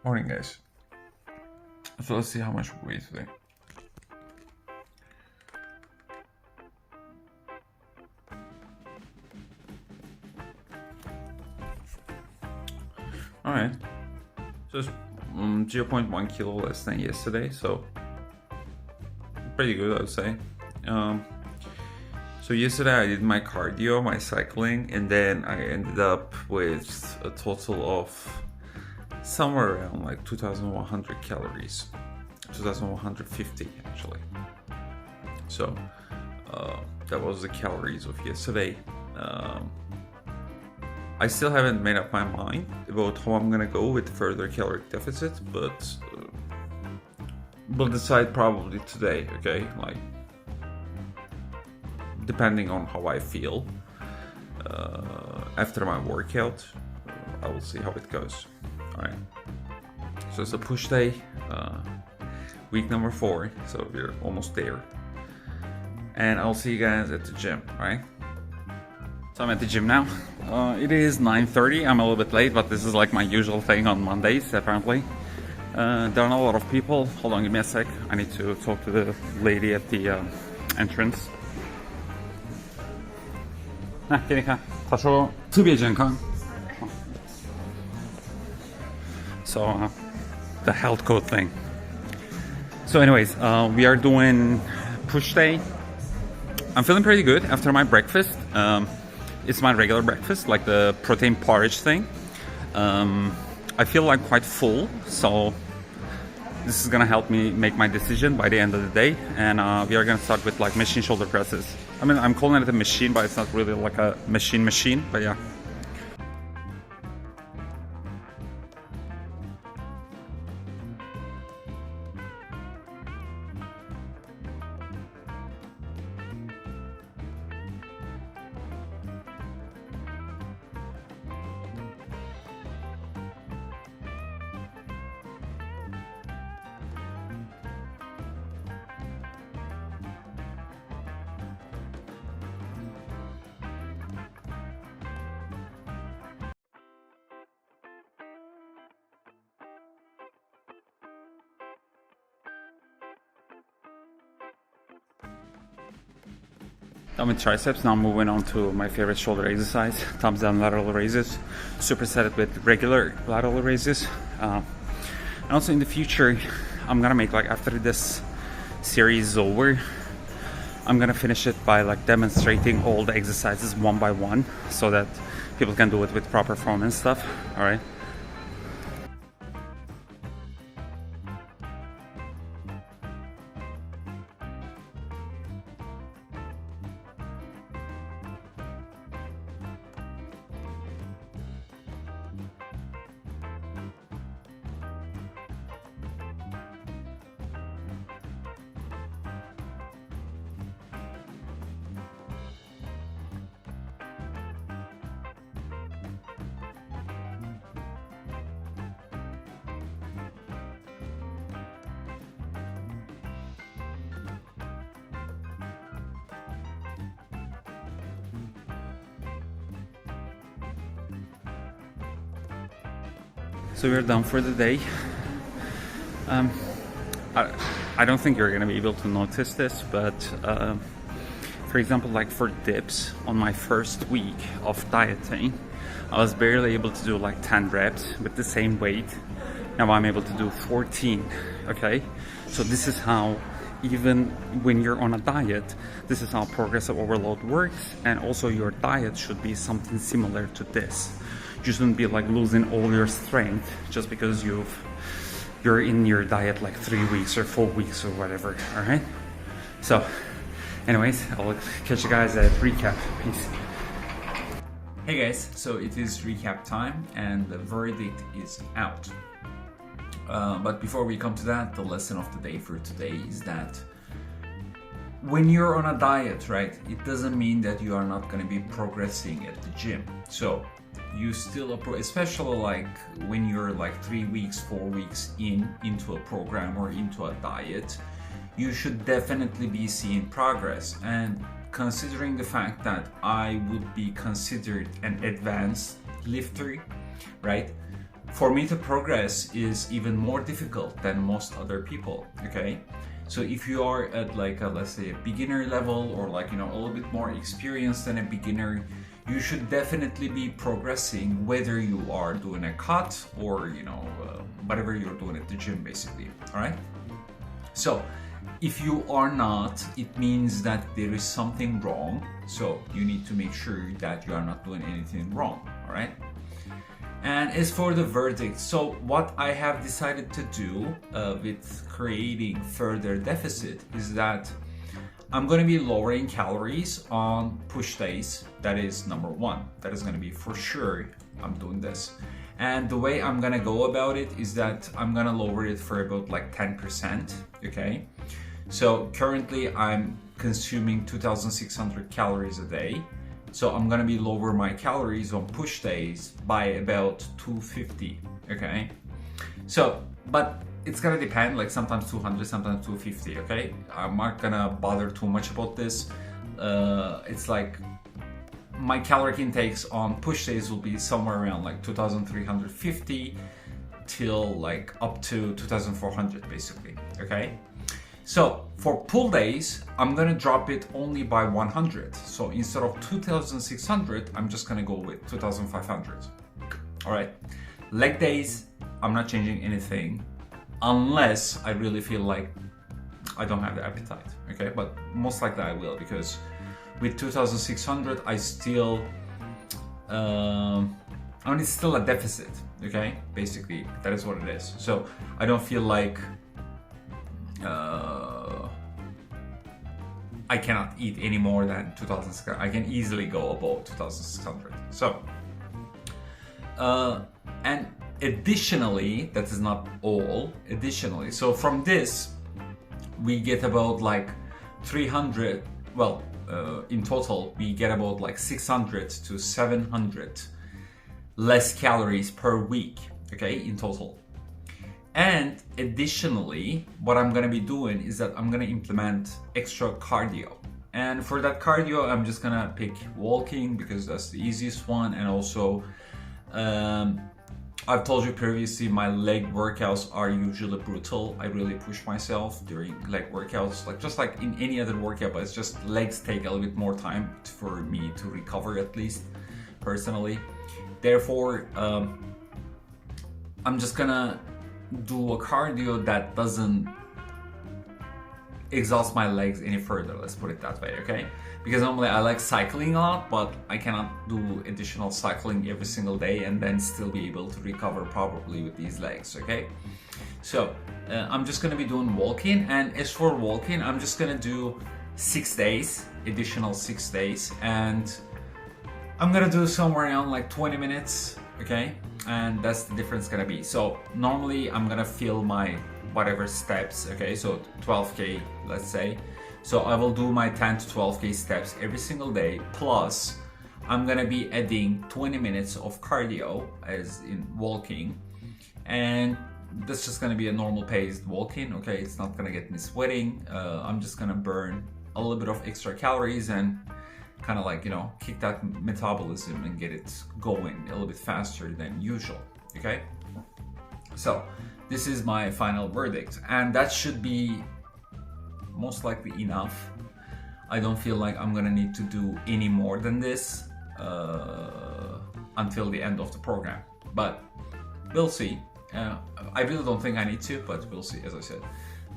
Morning, guys. So let's see how much we weigh today. Alright, just 0.1 kilo less than yesterday, so pretty good, I would say. So yesterday I did my cardio, my cycling, and then I ended up with a total of somewhere around like 2,100 calories, 2,150 actually. So that was the calories of yesterday. I still haven't made up my mind about how I'm gonna go with further caloric deficit, but we'll decide probably today, okay? Like, depending on how I feel after my workout, I will see how it goes. Alright, so it's a push day, week number 4, so we're almost there. And I'll see you guys at the gym, right? So I'm at the gym now. It is 9:30. I'm a little bit late, but this is like my usual thing on Mondays, apparently. There are not a lot of people. Hold on, give me a sec. I need to talk to the lady at the entrance. So the health code thing. So anyways, we are doing push day. I'm feeling pretty good after my breakfast. It's my regular breakfast, like the protein porridge thing. I feel like quite full, so this is gonna help me make my decision by the end of the day. And we are gonna start with like machine shoulder presses. I mean, I'm calling it a machine, but it's not really like a machine, but yeah. Done with triceps, now moving on to my favorite shoulder exercise, thumbs down lateral raises. Superset it with regular lateral raises. And also in the future, I'm gonna make, like, after this series is over, I'm gonna finish it by like demonstrating all the exercises one by one so that people can do it with proper form and stuff, alright? So we're done for the day. I don't think you're gonna be able to notice this, but for example, like for dips on my first week of dieting, I was barely able to do like 10 reps with the same weight. Now I'm able to do 14, okay? So this is how, even when you're on a diet, this is how progressive overload works, and also your diet should be something similar to this. You shouldn't be like losing all your strength just because you're in your diet like 3 weeks or 4 weeks or whatever, all right? So anyways, I'll catch you guys at recap. Peace. Hey guys, so it is recap time and the verdict is out. But before we come to that, the lesson of the day for today is that when you're on a diet, right, it doesn't mean that you are not going to be progressing at the gym. So you still, especially like when you're like 3 weeks, 4 weeks into a program or into a diet, you should definitely be seeing progress. And considering the fact that I would be considered an advanced lifter, right? for me to progress is even more difficult than most other people, okay? So if you are at like a, let's say a beginner level, or like, you know, a little bit more experienced than a beginner, you should definitely be progressing whether you are doing a cut or, you know, whatever you're doing at the gym basically, all right? So if you are not, it means that there is something wrong. So you need to make sure that you are not doing anything wrong, all right? And as for the verdict, so what I have decided to do with creating further deficit is that I'm going to be lowering calories on push days. That is number one. That is going to be for sure. I'm doing this. And the way I'm going to go about it is that I'm going to lower it for about like 10%. Okay. So currently I'm consuming 2,600 calories a day. So I'm gonna be lower my calories on push days by about 250, okay? So, but it's gonna depend, like sometimes 200, sometimes 250, okay? I'm not gonna bother too much about this. It's like my caloric intakes on push days will be somewhere around like 2,350 till like up to 2,400 basically, okay? So for pull days, I'm gonna drop it only by 100. So instead of 2,600, I'm just gonna go with 2,500. All right. Leg days, I'm not changing anything unless I really feel like I don't have the appetite. Okay, but most likely I will, because with 2,600, I still, I mean, it's still a deficit. Okay, basically that is what it is. So I don't feel like I cannot eat any more than 2,600. I can easily go above 2,600. So, and additionally, that is not all. Additionally, so from this, we get about like 300. Well, in total, we get about like 600 to 700 less calories per week. Okay, in total. And additionally, what I'm gonna be doing is that I'm gonna implement extra cardio. And for that cardio, I'm just gonna pick walking because that's the easiest one. And also, I've told you previously, my leg workouts are usually brutal. I really push myself during leg workouts, like just like in any other workout, but it's just legs take a little bit more time for me to recover, at least personally. Therefore, I'm just gonna do a cardio that doesn't exhaust my legs any further, let's put it that way, okay? Because normally I like cycling a lot, but I cannot do additional cycling every single day and then still be able to recover properly with these legs, okay? So I'm just gonna be doing walking, and as for walking, I'm just gonna do 6 days, additional 6 days, and I'm gonna do somewhere around like 20 minutes, okay? And that's the difference gonna be. So normally I'm gonna fill my whatever steps, okay? So 12K, let's say. So I will do my 10 to 12K steps every single day, plus I'm gonna be adding 20 minutes of cardio as in walking. And that's just gonna be a normal paced walking, okay? It's not gonna get me sweating. I'm just gonna burn a little bit of extra calories and kind of like, you know, kick that metabolism and get it going a little bit faster than usual, okay? So this is my final verdict, and that should be most likely enough. I don't feel like I'm gonna need to do any more than this until the end of the program, but we'll see. I really don't think I need to, but we'll see. As I said,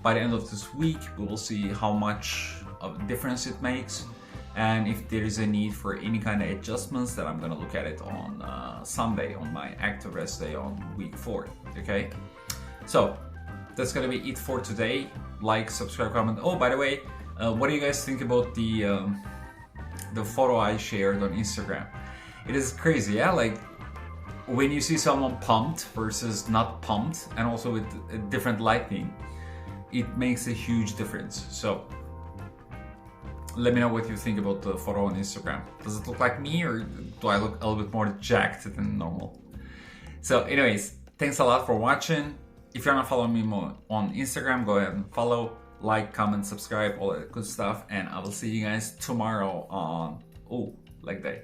by the end of this week, we will see how much of a difference it makes. And if there is a need for any kind of adjustments, then I'm gonna look at it on Sunday, on my active rest day on week 4, okay? So that's gonna be it for today. Like, subscribe, comment. Oh, by the way, what do you guys think about the photo I shared on Instagram? It is crazy, yeah? Like when you see someone pumped versus not pumped, and also with different lighting, it makes a huge difference. So let me know what you think about the photo on Instagram. Does it look like me, or do I look a little bit more jacked than normal? So anyways, thanks a lot for watching. If you're not following me more on Instagram, go ahead and follow, like, comment, subscribe, all that good stuff. And I will see you guys tomorrow on leg day.